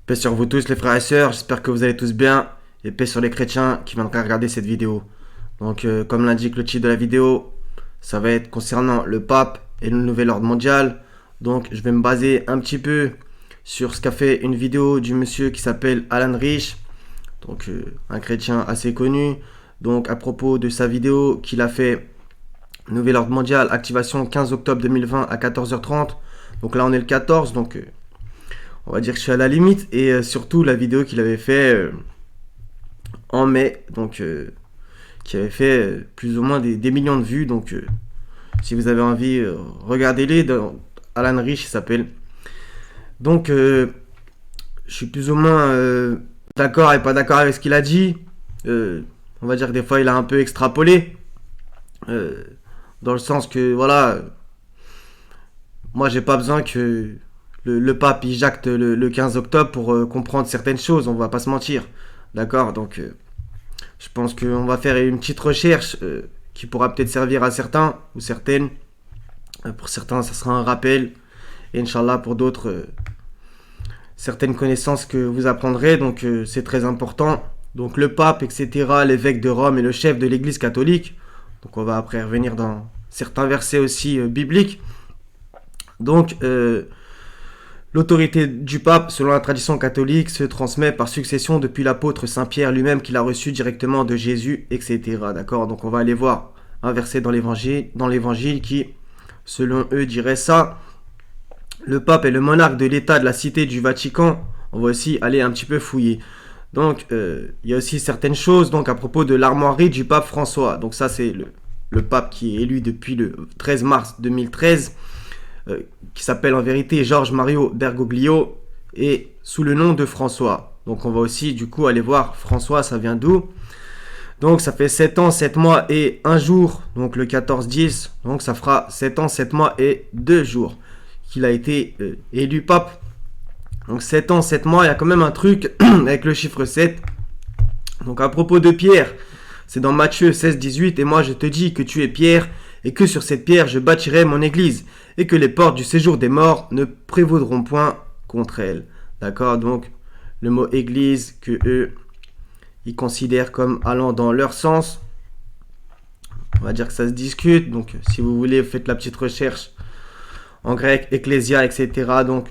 Paix sur vous tous les frères et sœurs, j'espère que vous allez tous bien et paix sur les chrétiens qui viendraient regarder cette vidéo. Donc comme l'indique le titre de la vidéo, ça va être concernant le pape et le nouvel ordre mondial. Donc je vais me baser un petit peu sur ce qu'a fait une vidéo du monsieur qui s'appelle Alan Rich, donc un chrétien assez connu. Donc à propos de sa vidéo qu'il a fait Nouvel ordre mondial, activation 15 octobre 2020 à 14h30. Donc là on est le 14, donc on va dire que je suis à la limite. Et surtout la vidéo qu'il avait fait en mai, donc qui avait fait plus ou moins des millions de vues. Donc si vous avez envie, regardez-les. Alan Rich il s'appelle. Donc je suis plus ou moins d'accord et pas d'accord avec ce qu'il a dit. On va dire que des fois il a un peu extrapolé. Dans le sens que voilà, moi j'ai pas besoin que le pape il jacte le 15 octobre pour comprendre certaines choses, on va pas se mentir. D'accord. Donc je pense qu'on va faire une petite recherche qui pourra peut-être servir à certains ou certaines. Pour certains ça sera un rappel. Et Inch'Allah pour d'autres certaines connaissances que vous apprendrez. Donc c'est très important. Donc le pape, etc., l'évêque de Rome et le chef de l'église catholique. Donc on va après revenir dans certains versets aussi bibliques. Donc l'autorité du pape, selon la tradition catholique, se transmet par succession depuis l'apôtre Saint Pierre lui-même qu'il a reçu directement de Jésus, etc. D'accord. Donc on va aller voir un verset dans l'évangile qui, selon eux, dirait ça. Le pape est le monarque de l'état de la cité du Vatican. On va aussi aller un petit peu fouiller. Donc il y a aussi certaines choses donc à propos de l'armoirie du pape François. Donc ça c'est le pape qui est élu depuis le 13 mars 2013, qui s'appelle en vérité Georges Mario Bergoglio et sous le nom de François. Donc on va aussi du coup aller voir François, ça vient d'où. Donc ça fait 7 ans, 7 mois et 1 jour, donc le 14-10, donc ça fera 7 ans, 7 mois et 2 jours qu'il a été élu pape. Donc 7 ans, 7 mois, il y a quand même un truc avec le chiffre 7. Donc à propos de Pierre, c'est dans Matthieu 16, 18. Et moi je te dis que tu es Pierre, et que sur cette pierre je bâtirai mon église, et que les portes du séjour des morts ne prévaudront point contre elle. D'accord. Donc le mot église que eux, ils considèrent comme allant dans leur sens. On va dire que ça se discute. Donc si vous voulez, vous faites la petite recherche en grec, ecclésia, etc. Donc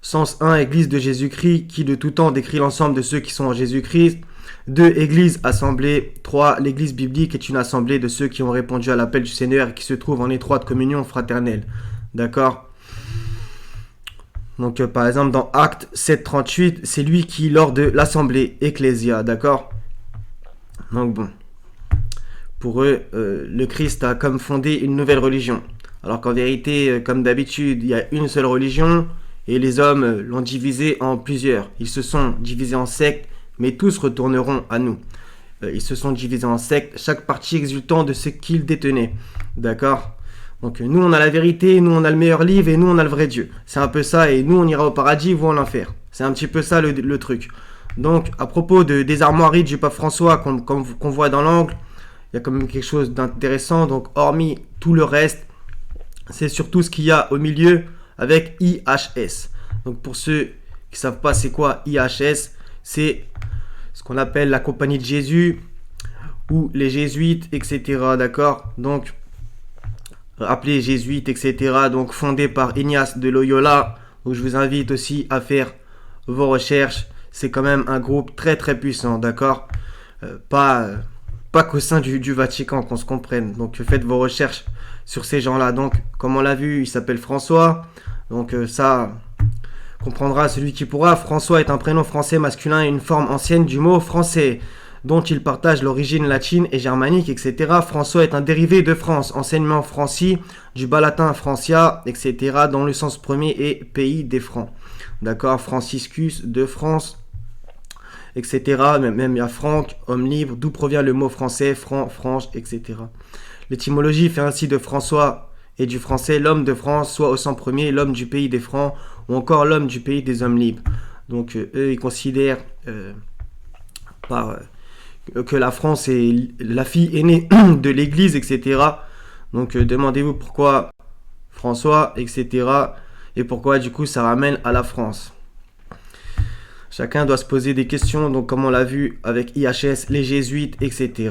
sens 1, Église de Jésus-Christ, qui de tout temps décrit l'ensemble de ceux qui sont en Jésus-Christ. 2, Église, assemblée. 3, l'Église biblique est une assemblée de ceux qui ont répondu à l'appel du Seigneur et qui se trouvent en étroite communion fraternelle. D'accord. Donc par exemple dans Actes 7.38, c'est lui qui lors de l'assemblée Ecclésia. D'accord. Donc bon, pour eux, le Christ a comme fondé une nouvelle religion. Alors qu'en vérité, comme d'habitude, il y a une seule religion. Et les hommes l'ont divisé en plusieurs. Ils se sont divisés en sectes, mais tous retourneront à nous. Ils se sont divisés en sectes, chaque parti exultant de ce qu'ils détenaient. D'accord. Donc nous on a la vérité, nous on a le meilleur livre et nous on a le vrai Dieu. C'est un peu ça, et nous on ira au paradis, vous en enfer. C'est un petit peu ça le truc. Donc à propos des armoiries du pape François qu'on voit dans l'angle, il y a quand même quelque chose d'intéressant. Donc hormis tout le reste, c'est surtout ce qu'il y a au milieu, avec IHS. Donc pour ceux qui ne savent pas c'est quoi IHS, c'est ce qu'on appelle la compagnie de Jésus ou les jésuites, etc. D'accord. Donc appelés jésuites, etc. Donc fondé par Ignace de Loyola. Donc je vous invite aussi à faire vos recherches. C'est quand même un groupe très très puissant, d'accord. Pas qu'au sein du Vatican, qu'on se comprenne. Donc faites vos recherches sur ces gens-là. Donc comme on l'a vu, il s'appelle François. Donc ça comprendra celui qui pourra. François est un prénom français masculin et une forme ancienne du mot français, dont il partage l'origine latine et germanique, etc. François est un dérivé de France, enseignement franci, du bas latin francia, etc., dont le sens premier est pays des Francs. D'accord. Franciscus de France, etc. Même il y a Franck, homme libre, d'où provient le mot français, franc, franche, etc. L'étymologie fait ainsi de François et du français l'homme de France, soit au sens premier l'homme du pays des Francs, ou encore l'homme du pays des hommes libres. Donc eux ils considèrent que la France est la fille aînée de l'église, etc. Donc demandez-vous pourquoi François, etc. Et pourquoi du coup ça ramène à la France. Chacun doit se poser des questions, donc comme on l'a vu avec IHS, les jésuites, etc.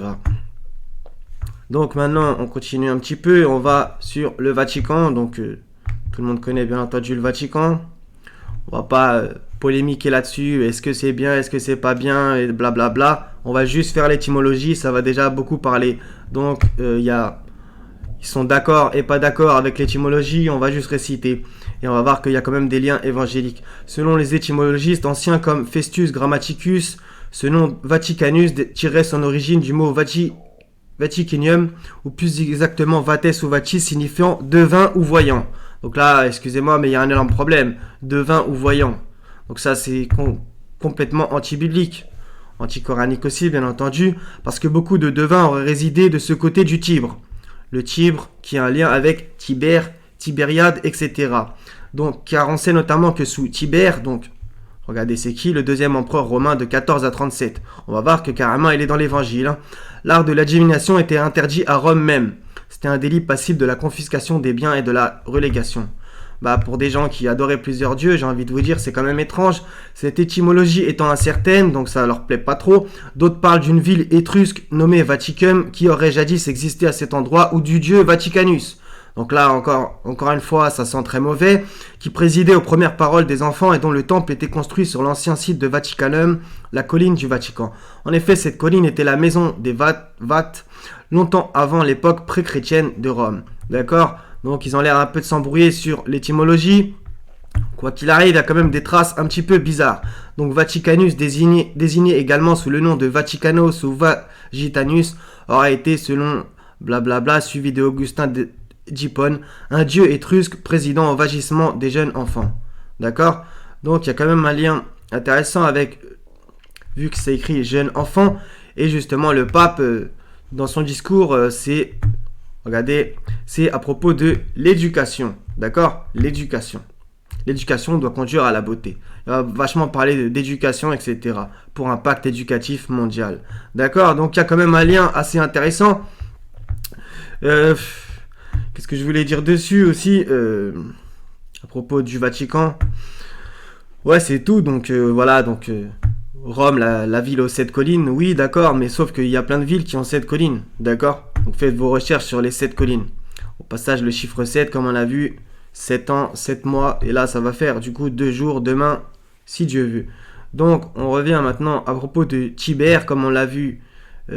Donc maintenant, on continue un petit peu, on va sur le Vatican. Donc tout le monde connaît bien entendu le Vatican. On va pas polémiquer là-dessus, est-ce que c'est bien, est-ce que c'est pas bien, et blablabla. On va juste faire l'étymologie, ça va déjà beaucoup parler. Donc ils sont d'accord et pas d'accord avec l'étymologie, on va juste réciter. Et on va voir qu'il y a quand même des liens évangéliques. Selon les étymologistes anciens comme Festus Grammaticus, ce nom Vaticanus tirait son origine du mot Vaticinium, ou plus exactement Vates ou Vatis, signifiant devin ou voyant. Donc là, excusez-moi, mais il y a un énorme problème. Devin ou voyant. Donc ça, c'est complètement anti-biblique. Anti-coranique aussi, bien entendu, parce que beaucoup de devins auraient résidé de ce côté du Tibre. Le Tibre, qui a un lien avec Tibère, Tibériade, etc. Donc, car on sait notamment que sous Tibère, donc, regardez, c'est qui? Le deuxième empereur romain de 14 à 37. On va voir que carrément, il est dans l'évangile. Hein. L'art de la divination était interdit à Rome même. C'était un délit passible de la confiscation des biens et de la relégation. Pour des gens qui adoraient plusieurs dieux, j'ai envie de vous dire, c'est quand même étrange. Cette étymologie étant incertaine, donc ça leur plaît pas trop. D'autres parlent d'une ville étrusque nommée Vaticum, qui aurait jadis existé à cet endroit, ou du dieu Vaticanus. Donc là, encore une fois, ça sent très mauvais, qui présidait aux premières paroles des enfants et dont le temple était construit sur l'ancien site de Vaticanum, la colline du Vatican. En effet, cette colline était la maison des Vates, longtemps avant l'époque pré-chrétienne de Rome. D'accord ? Donc ils ont l'air un peu de s'embrouiller sur l'étymologie. Quoi qu'il arrive, il y a quand même des traces un petit peu bizarres. Donc Vaticanus, désigné également sous le nom de Vaticanos ou Vagitanus, aurait été, selon blablabla, suivi de Augustin d'Hippone, un dieu étrusque présidant au vagissement des jeunes enfants. D'accord ? Donc il y a quand même un lien intéressant avec, vu que c'est écrit jeune enfant, et justement le pape, dans son discours, regardez, c'est à propos de l'éducation, d'accord? L'éducation. L'éducation doit conduire à la beauté. Il va vachement parler d'éducation, etc. pour un pacte éducatif mondial. D'accord? Donc il y a quand même un lien assez intéressant. Qu'est-ce que je voulais dire dessus aussi à propos du Vatican? Ouais, c'est tout. Donc voilà, donc Rome, la ville aux 7 collines, oui, d'accord, mais sauf qu'il y a plein de villes qui ont 7 collines, d'accord? Donc faites vos recherches sur les 7 collines. Au passage, le chiffre 7, comme on l'a vu, 7 ans, 7 mois, et là, ça va faire du coup 2 jours demain, si Dieu veut. Donc, on revient maintenant à propos de Tibère, comme on l'a vu. Bon,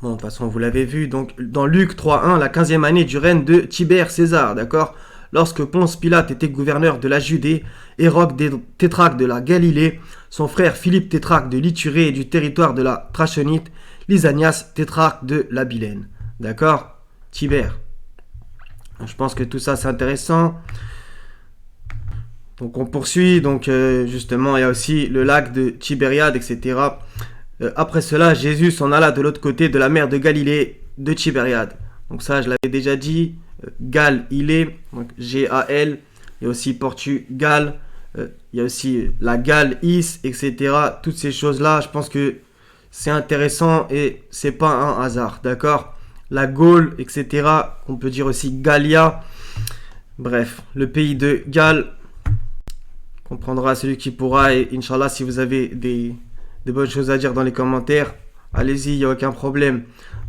de toute façon, vous l'avez vu, donc dans Luc 3.1, la 15e année du règne de Tibère César, d'accord? Lorsque Ponce Pilate était gouverneur de la Judée, Hérode tétrarque de la Galilée, son frère Philippe tétrarque de l'Iturée et du territoire de la Trachonite, Lysanias tétrarque de l'Abilène. D'accord? Tibère. Je pense que tout ça c'est intéressant. Donc on poursuit. Donc justement il y a aussi le lac de Tibériade, etc. Après cela, Jésus s'en alla de l'autre côté de la mer de Galilée, de Tibériade. Donc ça je l'avais déjà dit. Gal, il est, donc G-A-L, il y a aussi Portugal, il y a aussi la Galle, Is, etc. Toutes ces choses-là, je pense que c'est intéressant et c'est pas un hasard, d'accord? La Gaule, etc. On peut dire aussi Gallia. Bref, le pays de Galles, comprendra celui qui pourra. Et Inch'Allah, si vous avez des bonnes choses à dire dans les commentaires, allez-y, il n'y a aucun problème.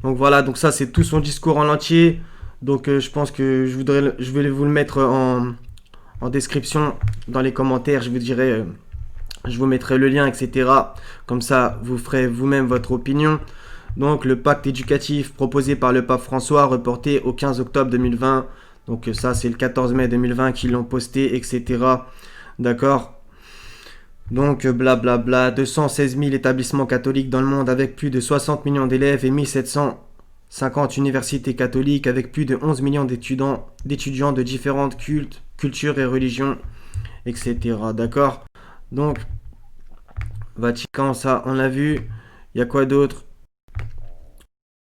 Donc voilà, donc ça c'est tout son discours en entier. Donc je pense que je vais vous le mettre en description dans les commentaires. Je vous dirai, je vous mettrai le lien, etc. Comme ça, vous ferez vous-même votre opinion. Donc le pacte éducatif proposé par le pape François, reporté au 15 octobre 2020. Donc ça, c'est le 14 mai 2020 qu'ils l'ont posté, etc. D'accord? Donc blablabla, 216 000 établissements catholiques dans le monde avec plus de 60 millions d'élèves et 1750 universités catholiques avec plus de 11 millions d'étudiants de différentes cultures et religions, etc. D'accord? Donc, Vatican, ça, on l'a vu. Il y a quoi d'autre?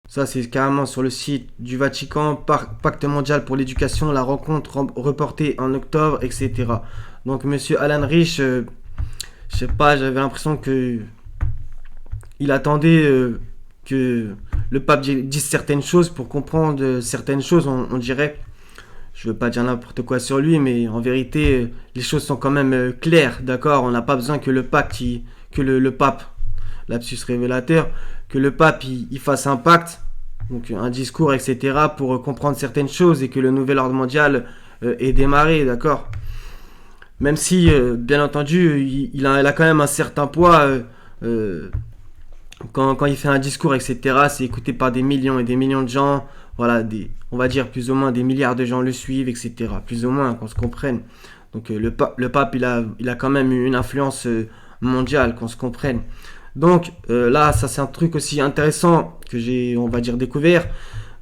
Ça, c'est carrément sur le site du Vatican. Pacte mondial pour l'éducation, la rencontre reportée en octobre, etc. Donc, monsieur Alan Rich, je sais pas, j'avais l'impression que il attendait que le pape dise certaines choses pour comprendre certaines choses, on dirait. je veux pas dire n'importe quoi sur lui, mais en vérité, les choses sont quand même claires, d'accord? On n'a pas besoin que le pacte, que le pape, lapsus révélateur, que le pape il fasse un pacte, donc un discours, etc., pour comprendre certaines choses et que le nouvel ordre mondial ait démarré, d'accord? Même si, bien entendu, il a quand même un certain poids. Quand il fait un discours, etc., c'est écouté par des millions et des millions de gens. Voilà, on va dire plus ou moins des milliards de gens le suivent, etc. Plus ou moins, qu'on se comprenne. Donc le pape, il a quand même une influence mondiale, qu'on se comprenne. Donc là, ça c'est un truc aussi intéressant que j'ai, on va dire, découvert.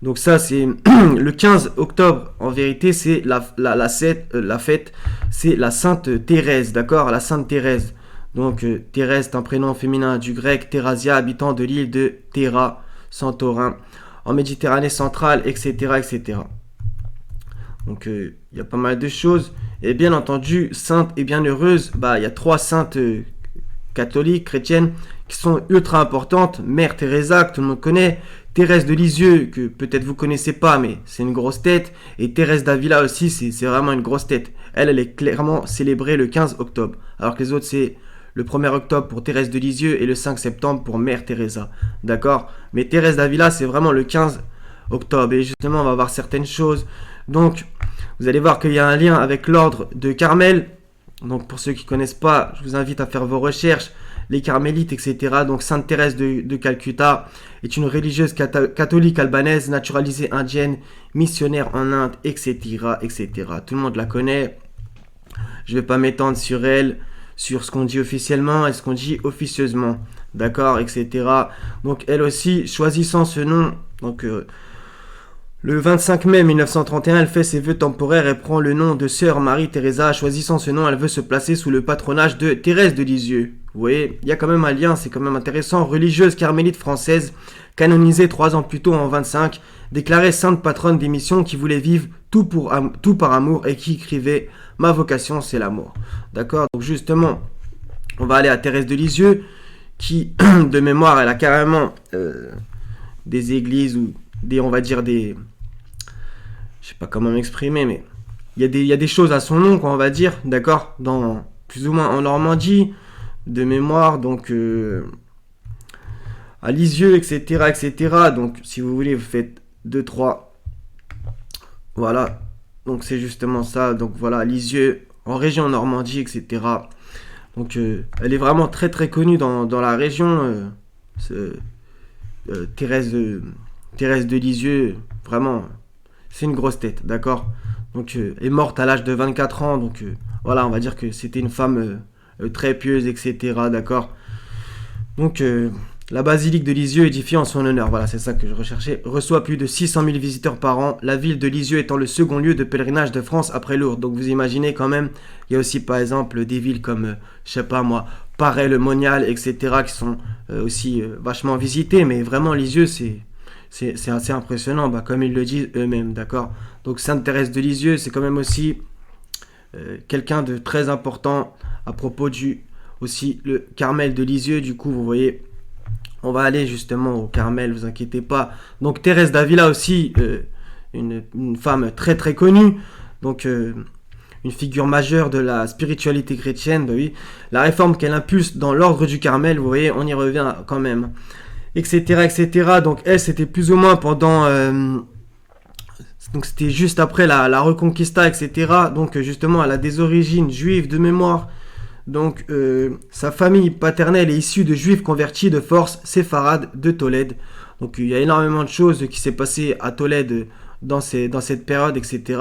Donc ça, c'est le 15 octobre, en vérité, c'est la fête, c'est la Sainte Thérèse, d'accord? La Sainte Thérèse. Donc Thérèse est un prénom féminin du grec Therasia, habitant de l'île de Théra, Santorin, en Méditerranée centrale, etc. etc. Donc il y a pas mal de choses. Et bien entendu, sainte et bienheureuse, il y a 3 saintes catholiques, chrétiennes, qui sont ultra importantes. Mère Teresa, que tout le monde connaît. Thérèse de Lisieux, que peut-être vous connaissez pas, mais c'est une grosse tête. Et Thérèse d'Avila aussi, c'est vraiment une grosse tête. Elle est clairement célébrée le 15 octobre. Alors que les autres, c'est le 1er octobre pour Thérèse de Lisieux et le 5 septembre pour Mère Teresa. D'accord? Mais Thérèse d'Avila, c'est vraiment le 15 octobre. Et justement, on va voir certaines choses. Donc, vous allez voir qu'il y a un lien avec l'ordre de Carmel. Donc, pour ceux qui ne connaissent pas, je vous invite à faire vos recherches. Les carmélites, etc. Donc, Sainte Thérèse de Calcutta est une religieuse catholique albanaise, naturalisée indienne, missionnaire en Inde, etc., etc. Tout le monde la connaît. Je ne vais pas m'étendre sur elle, sur ce qu'on dit officiellement et ce qu'on dit officieusement, d'accord, etc. Donc elle aussi, choisissant ce nom, donc le 25 mai 1931, elle fait ses vœux temporaires et prend le nom de Sœur Marie-Thérèse. Choisissant ce nom, elle veut se placer sous le patronage de Thérèse de Lisieux. Vous voyez, il y a quand même un lien, c'est quand même intéressant. Religieuse carmélite française, canonisée 3 ans plus tôt en 25, déclarée sainte patronne des missions, qui voulait vivre tout par amour et qui écrivait « Ma vocation, c'est l'amour ». D'accord? Donc justement, on va aller à Thérèse de Lisieux, qui, de mémoire, elle a carrément des églises ou on va dire je sais pas comment m'exprimer, mais il y a des choses à son nom, quoi, on va dire, d'accord, dans plus ou moins en Normandie, de mémoire, donc à Lisieux, etc., etc. Donc, si vous voulez, vous faites 2, 3, voilà, donc c'est justement ça, donc voilà, Lisieux, en région Normandie, etc. Donc, elle est vraiment très très connue dans la région, Thérèse de Lisieux, vraiment, c'est une grosse tête, d'accord? Donc, elle est morte à l'âge de 24 ans, donc voilà, on va dire que c'était une femme très pieuse, etc., d'accord? Donc, la basilique de Lisieux, édifiée en son honneur, voilà, c'est ça que je recherchais, reçoit plus de 600 000 visiteurs par an, la ville de Lisieux étant le second lieu de pèlerinage de France après Lourdes. Donc, vous imaginez quand même, il y a aussi, par exemple, des villes comme, je sais pas moi, Paray, Le Monial, etc., qui sont aussi vachement visitées, mais vraiment, Lisieux, c'est assez impressionnant, comme ils le disent eux-mêmes, d'accord? Donc Sainte Thérèse de Lisieux, c'est quand même aussi quelqu'un de très important à propos aussi le Carmel de Lisieux. Du coup, vous voyez, on va aller justement au Carmel, vous inquiétez pas. Donc Thérèse d'Avila aussi, une femme très très connue, donc une figure majeure de la spiritualité chrétienne, oui. La réforme qu'elle impulse dans l'ordre du Carmel, vous voyez, on y revient quand même, etc., etc. Donc elle, c'était plus ou moins pendant... donc c'était juste après la Reconquista, etc. Donc justement, elle a des origines juives de mémoire. Donc sa famille paternelle est issue de juifs convertis de force séfarades de Tolède. Donc il y a énormément de choses qui s'est passé à Tolède dans cette période, etc.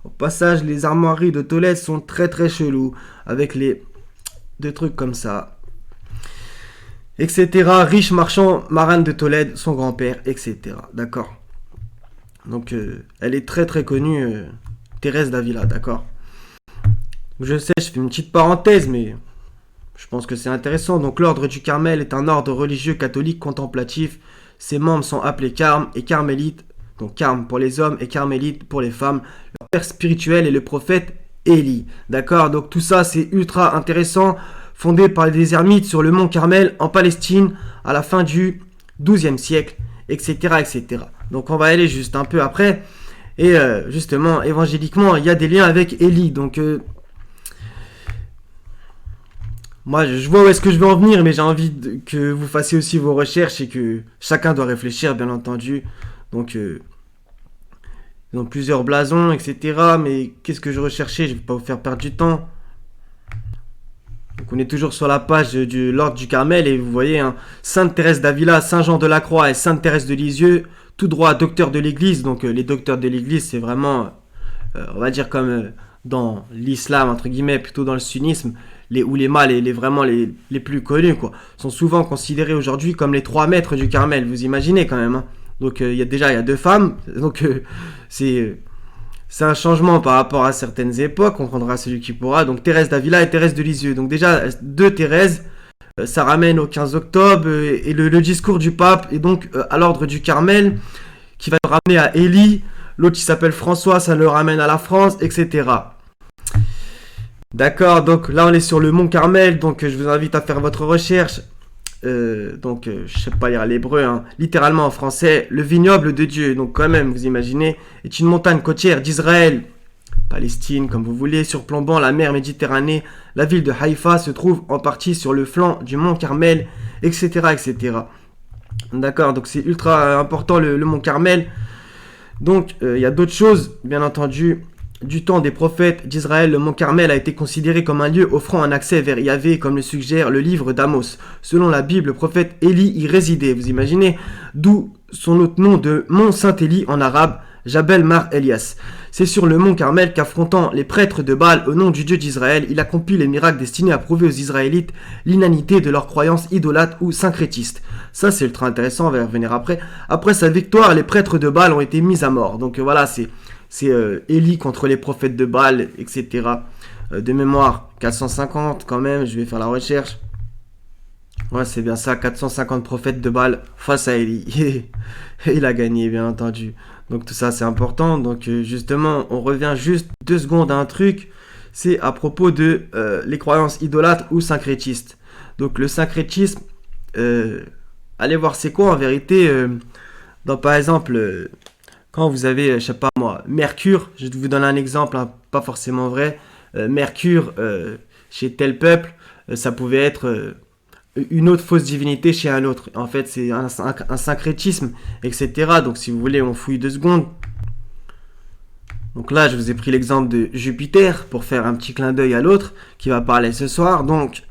Au passage, les armoiries de Tolède sont très très cheloues, avec des trucs comme ça, etc. Riche marchand marin de Tolède, son grand-père, etc. D'accord? Donc elle est très très connue, Thérèse d'Avila, d'accord? Je sais, je fais une petite parenthèse, mais je pense que c'est intéressant. Donc l'ordre du Carmel est un ordre religieux catholique contemplatif. Ses membres sont appelés carmes et carmélites. Donc carme pour les hommes et carmélite pour les femmes. Leur père spirituel est le prophète Élie. D'accord? Donc tout ça, c'est ultra intéressant. Fondé par des ermites sur le mont Carmel en Palestine à la fin du XIIe siècle, etc., etc. Donc on va aller juste un peu après. Et justement, évangéliquement, il y a des liens avec Élie. Donc, moi, je vois où est-ce que je veux en venir, mais j'ai envie que vous fassiez aussi vos recherches et que chacun doit réfléchir, bien entendu. Donc, ils ont plusieurs blasons, etc. Mais qu'est-ce que je recherchais? Je ne vais pas vous faire perdre du temps. Donc, on est toujours sur la page de l'Ordre du Carmel et vous voyez, hein, Sainte Thérèse d'Avila, Saint Jean de la Croix et Sainte Thérèse de Lisieux, tout droit docteur de l'Église. Donc, les docteurs de l'Église, c'est vraiment, on va dire comme dans l'islam, entre guillemets, plutôt dans le sunnisme, les oulémas, vraiment les plus connus, quoi, sont souvent considérés aujourd'hui comme les 3 maîtres du Carmel. Vous imaginez quand même, hein. Donc, il y a 2 femmes. Donc, c'est un changement par rapport à certaines époques, on prendra celui qui pourra. Donc Thérèse d'Avila et Thérèse de Lisieux. Donc déjà, 2 Thérèse, ça ramène au 15 octobre et le discours du pape est donc à l'ordre du Carmel qui va le ramener à Élie. L'autre qui s'appelle François, ça le ramène à la France, etc. D'accord, donc là on est sur le mont Carmel, donc je vous invite à faire votre recherche. Je sais pas lire l'hébreu, hein. Littéralement en français, le vignoble de Dieu. Donc quand même, vous imaginez, est une montagne côtière d'Israël, Palestine, comme vous voulez, surplombant la mer Méditerranée. La ville de Haïfa se trouve en partie sur le flanc du mont Carmel, etc., etc. D'accord, donc c'est ultra important le mont Carmel. Donc il y a d'autres choses, bien entendu. Du temps des prophètes d'Israël, le mont Carmel a été considéré comme un lieu offrant un accès vers Yahvé, comme le suggère le livre d'Amos. Selon la Bible, le prophète Élie y résidait, vous imaginez, d'où son autre nom de mont Saint-Élie en arabe, Jabel Mar Elias. C'est sur le mont Carmel qu'affrontant les prêtres de Baal au nom du Dieu d'Israël, il accomplit les miracles destinés à prouver aux Israélites l'inanité de leurs croyances idolâtres ou syncrétistes. Ça, c'est ultra intéressant, on va y revenir après. Après sa victoire, les prêtres de Baal ont été mis à mort. Donc voilà, c'est Élie contre les prophètes de Baal, etc. De mémoire, 450 quand même, je vais faire la recherche. Ouais, c'est bien ça, 450 prophètes de Baal face à Élie. Et il a gagné, bien entendu. Donc tout ça, c'est important. Donc justement, on revient juste 2 secondes à un truc. C'est à propos de les croyances idolâtres ou syncrétistes. Donc le syncrétisme, allez voir c'est quoi en vérité. Dans par exemple... Quand vous avez, je sais pas moi, Mercure, je vais vous donner un exemple, hein, pas forcément vrai. Mercure, chez tel peuple, ça pouvait être une autre fausse divinité chez un autre. En fait, c'est un syncrétisme, etc. Donc, si vous voulez, on fouille 2 secondes. Donc là, je vous ai pris l'exemple de Jupiter pour faire un petit clin d'œil à l'autre qui va parler ce soir. Donc,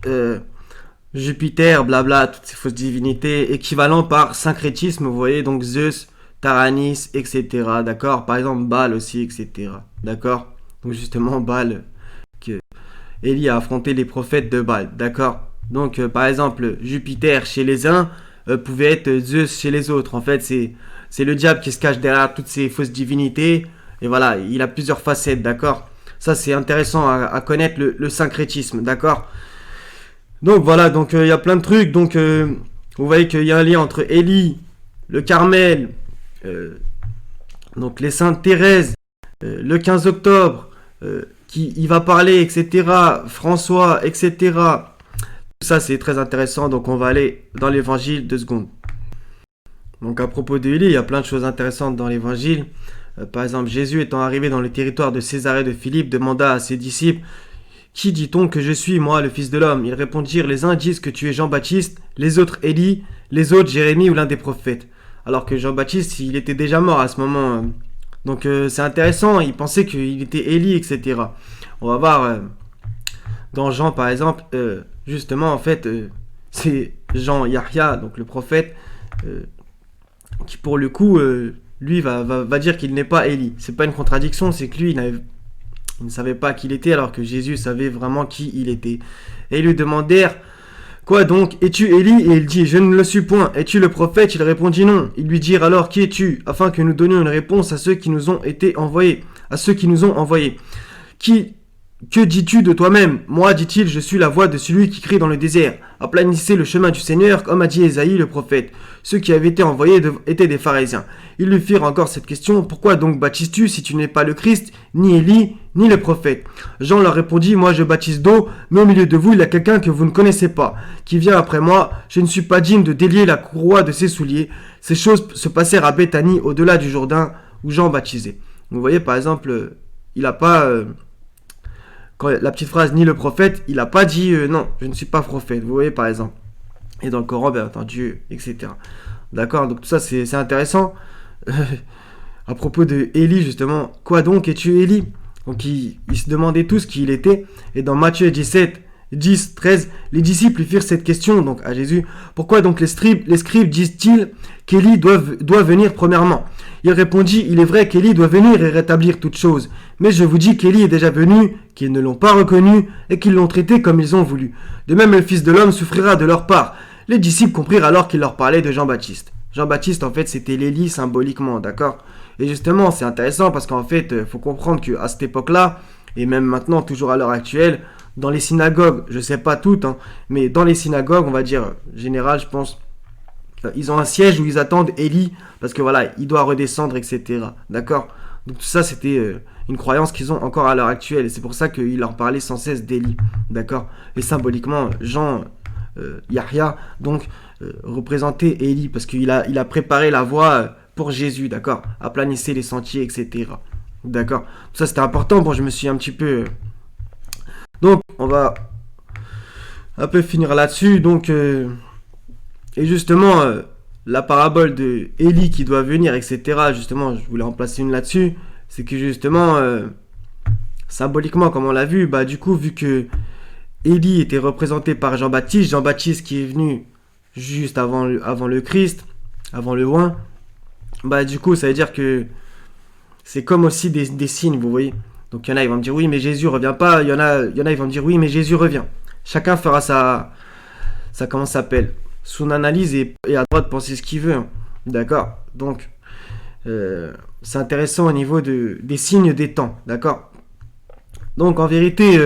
Jupiter, blabla, toutes ces fausses divinités, équivalent par syncrétisme, vous voyez, donc Zeus, Taranis, etc. D'accord. Par exemple, Baal aussi, etc. D'accord. Donc justement, Baal, que Élie a affronté les prophètes de Baal. D'accord. Donc, par exemple, Jupiter chez les uns pouvait être Zeus chez les autres. En fait, c'est le diable qui se cache derrière toutes ces fausses divinités. Et voilà, il a plusieurs facettes. D'accord. Ça, c'est intéressant à connaître le syncrétisme. D'accord. Donc voilà, donc il y a plein de trucs. Donc, vous voyez qu'il y a un lien entre Élie, le Carmel, donc les Saintes Thérèse, le 15 octobre, qui il va parler, etc. François, etc. Tout ça c'est très intéressant, donc on va aller dans l'évangile 2 secondes. Donc à propos de Élie, il y a plein de choses intéressantes dans l'évangile. Par exemple, Jésus étant arrivé dans le territoire de Césarée de Philippe, demanda à ses disciples: qui dit-on que je suis, moi, le Fils de l'homme? Ils répondirent: les uns disent que tu es Jean-Baptiste, les autres Élie, les autres Jérémie ou l'un des prophètes. Alors que Jean-Baptiste, il était déjà mort à ce moment. Donc c'est intéressant, il pensait qu'il était Élie, etc. On va voir dans Jean, par exemple, justement, en fait, c'est Jean Yahya, donc le prophète, qui pour le coup, lui, va dire qu'il n'est pas Élie. C'est pas une contradiction, c'est que lui, il ne savait pas qui il était, alors que Jésus savait vraiment qui il était. Et ils lui demandèrent: quoi donc, es-tu Élie? Et il dit: je ne le suis point. Es-tu le prophète? Il répondit: non. Ils lui dirent alors: qui es-tu? Afin que nous donnions une réponse à ceux qui nous ont été envoyés. Que dis-tu de toi-même? Moi, dit-il, je suis la voix de celui qui crie dans le désert: aplanissez le chemin du Seigneur, comme a dit Ésaïe le prophète. Ceux qui avaient été envoyés étaient des pharisiens. Ils lui firent encore cette question: pourquoi donc baptises-tu si tu n'es pas le Christ, ni Élie, ni le prophète? Jean leur répondit: moi je baptise d'eau, mais au milieu de vous il y a quelqu'un que vous ne connaissez pas, qui vient après moi. Je ne suis pas digne de délier la courroie de ses souliers. Ces choses se passèrent à Béthanie, au-delà du Jourdain, où Jean baptisait. Vous voyez, par exemple, il n'a pas... quand la petite phrase ni le prophète, il n'a pas dit non, je ne suis pas prophète. Vous voyez, par exemple. Et dans le Coran, bien entendu, etc. D'accord. Donc tout ça, c'est intéressant. À propos de Élie, justement, quoi donc es-tu Élie? Donc ils se demandaient tous qui il était. Et dans Matthieu 17, 10, 13, les disciples lui firent cette question donc à Jésus. Pourquoi donc les scribes disent-ils qu'Élie doit venir premièrement? Il répondit, il est vrai qu'Élie doit venir et rétablir toutes choses. Mais je vous dis qu'Élie est déjà venu, qu'ils ne l'ont pas reconnu et qu'ils l'ont traité comme ils ont voulu. De même, le Fils de l'homme souffrira de leur part. Les disciples comprirent alors qu'il leur parlait de Jean-Baptiste. Jean-Baptiste, en fait, c'était l'Élie symboliquement, d'accord? Et justement, c'est intéressant parce qu'en fait, il faut comprendre qu'à cette époque-là, et même maintenant, toujours à l'heure actuelle, dans les synagogues, je sais pas toutes, hein, mais dans les synagogues, on va dire, général, je pense, ils ont un siège où ils attendent Élie, parce que voilà, il doit redescendre, etc. D'accord? Donc tout ça, c'était une croyance qu'ils ont encore à l'heure actuelle, et c'est pour ça qu'il leur parlait sans cesse d'Élie, d'accord? Et symboliquement, Jean, Yahya, donc, représentait Élie, parce qu'il a préparé la voie pour Jésus, d'accord? Aplanissait les sentiers, etc. D'accord? Ça, c'était important. Bon, je me suis un petit peu... Donc, on va un peu finir là-dessus. Donc, et justement, la parabole de Élie qui doit venir, etc. Justement, je voulais en placer une là-dessus. C'est que justement, symboliquement, comme on l'a vu, bah du coup, vu que Élie était représenté par Jean-Baptiste, Jean-Baptiste qui est venu juste avant le Christ, avant le oint, bah du coup, ça veut dire que c'est comme aussi des signes, vous voyez. Donc il y en a, ils vont me dire oui, mais Jésus revient pas. Il y en a, ils vont me dire oui, mais Jésus revient. Chacun fera sa comment ça s'appelle, son analyse et a le droit de penser ce qu'il veut. Hein. D'accord. Donc c'est intéressant au niveau des signes des temps. D'accord. Donc en vérité,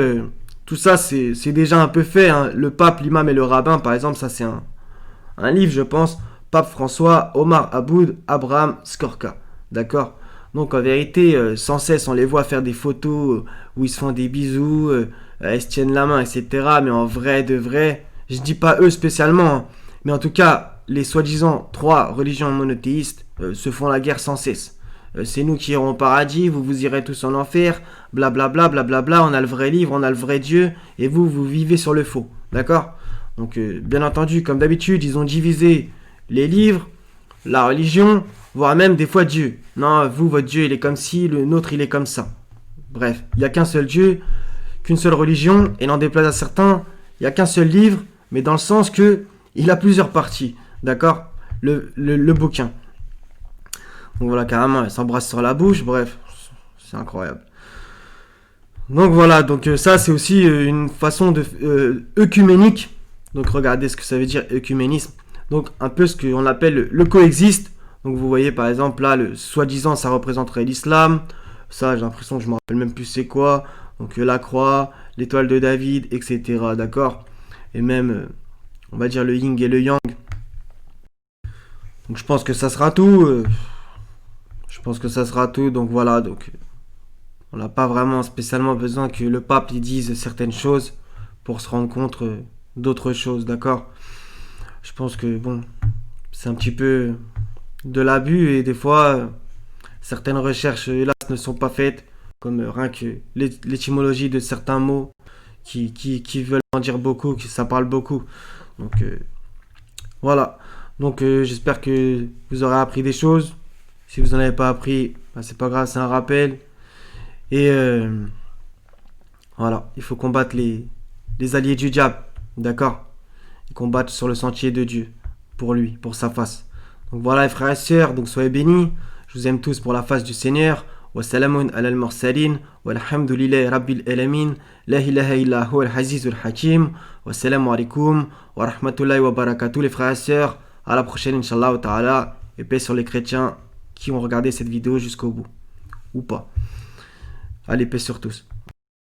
tout ça c'est déjà un peu fait. Hein. Le pape, l'imam et le rabbin, par exemple, ça c'est un livre, je pense. Pape François, Omar Aboud, Abraham Skorka. D'accord. Donc en vérité, sans cesse, on les voit faire des photos où ils se font des bisous, ils se tiennent la main, etc. Mais en vrai de vrai, je dis pas eux spécialement, hein, mais en tout cas, les soi-disant 3 religions monothéistes se font la guerre sans cesse. C'est nous qui irons au paradis, vous irez tous en enfer, blablabla, blablabla, on a le vrai livre, on a le vrai Dieu, et vous vivez sur le faux. D'accord? Donc bien entendu, comme d'habitude, ils ont divisé les livres, la religion, voire même des fois Dieu. Non, vous, votre Dieu, il est comme ci, le nôtre, il est comme ça. Bref, il n'y a qu'un seul Dieu, qu'une seule religion, et n'en déplaise à certains, il n'y a qu'un seul livre, mais dans le sens que il a plusieurs parties. D'accord? Le bouquin. Donc voilà, carrément, elle s'embrasse sur la bouche, bref, c'est incroyable. Donc voilà, donc ça c'est aussi une façon de œcuménique. Donc regardez ce que ça veut dire œcuménisme. Donc un peu ce qu'on appelle le coexiste. Donc vous voyez par exemple là, soi-disant ça représenterait l'islam. Ça j'ai l'impression que je me rappelle même plus c'est quoi. Donc la croix, l'étoile de David, etc. D'accord? Et même, on va dire le yin et le yang. Donc je pense que ça sera tout. Je pense que ça sera tout. Donc voilà, donc on n'a pas vraiment spécialement besoin que le pape lui dise certaines choses pour se rendre compte d'autres choses, d'accord? Je pense que bon, c'est un petit peu de l'abus et des fois certaines recherches hélas ne sont pas faites, comme rien que l'étymologie de certains mots qui veulent en dire beaucoup, ça parle beaucoup. Donc voilà. Donc j'espère que vous aurez appris des choses. Si vous n'en avez pas appris, bah, c'est pas grave, c'est un rappel. Et voilà, il faut combattre les alliés du diable, d'accord? Ils combattent sur le sentier de Dieu, pour lui, pour sa face. Donc voilà les frères et sœurs, donc soyez bénis. Je vous aime tous pour la face du Seigneur. Wassalamun ala al-mursalin. Walhamdulillahi rabbil alamin. La ilaha illa huwa al-azizul hakim. Wassalamu alaikum wa rahmatullahi wa barakatuh les frères et sœurs. À la prochaine, Inch'Allah ta'ala. Et paix sur les chrétiens qui ont regardé cette vidéo jusqu'au bout. Ou pas. Allez, paix sur tous.